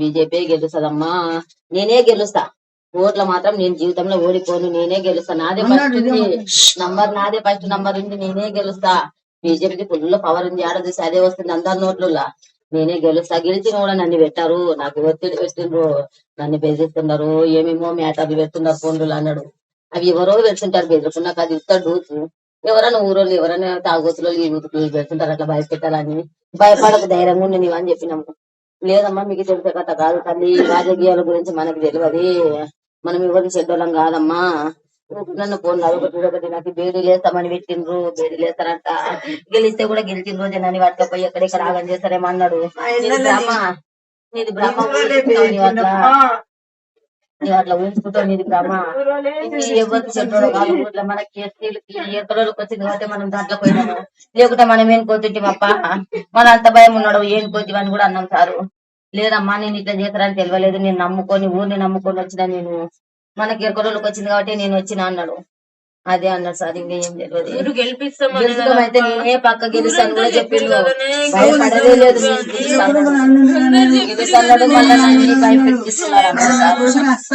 BJP గెలుస్తుందమ్మా, నేనే గెలుస్తా. ఓట్ల మాత్రం నేను జీవితంలో ఓడిపోను, నేనే గెలుస్తా. నాదే ఫస్ట్ నంబర్, నాదే ఫస్ట్ నంబర్ ఉంది, నేనే గెలుస్తా. బీజేపీకి ఫుల్ పవర్ ఉంది, ఆడ చూసి అదే వస్తుంది అందరి నోట్లలో. నేనే గెలుస్తా. గెలిచిన కూడా నన్ను పెట్టారు, నాకు ఒత్తిడి పెట్టిండ్రు, నన్ను బెదిరిస్తున్నారు, ఏమేమో మ్యాటర్లు పెడుతున్నారు ఫోన్లు అన్నాడు. అవి ఎవరో పెడుతుంటారు బెదిరిపు, నాకు అది ఇస్తాడు డూసు. ఎవరైనా ఊరోళ్ళు ఎవరైనా తాగొచ్చులో ఈ ఊరికి పెడుతుంటారు అట్లా భయపెట్టాలని. భయపడకు, ధైర్యంగా ఉండి నీవని చెప్పినాము. లేదమ్మా మీకు తెలిసే కథ కాదు తల్లి, రాజకీయాల గురించి మనకు తెలియదు, మనం ఎవరిని చెడ్డోళ్ళం కాదమ్మా. నన్ను ఫోన్ ఒకటి నాకు బేడీలు వేస్తామని పెట్టిండ్రు, బేడీలు వేస్తారంట. గెలిస్తే కూడా గెలిచిన రోజే నన్ను పట్టుకపోయి ఎక్కడెక్కడ ఆగం చేస్తారేమో అన్నాడు. నీది బ్రహ్మ నువ్వు అట్లా ఊహించుకుంటావు, నీది బ్రహ్మ. ఎవరికి చెడ్డోడు కాదు ఊర్లో, మన కేసీలకి ఎక్కడోళ్ళకి వచ్చింది కాబట్టి మనం దాంట్లో పోయినాము. లేకుంటే మనం ఏం కోతుంటిమప్ప, మన అంత భయం ఉన్నాడు ఏం కోతివని కూడా అన్నాం సారు. లేదమ్మా నేను ఇట్లా చేస్తారని తెలియలేదు, నేను నమ్ముకొని ఊరిని నమ్ముకొని వచ్చినా, నేను మనకి ఎక్కడోళ్ళకి వచ్చింది కాబట్టి నేను వచ్చినా అన్నాడు. అదే అన్నాడు సార్, ఇంకేం తెలియదు. గెలుస్తాం అయితే నేనే పక్క గెలుస్తాను కూడా చెప్పిండు, భయపడలే లేదు. గెలుస్తాడు మళ్ళీ నన్ను భయపెట్టిస్తున్నారు అన్నారు సార్.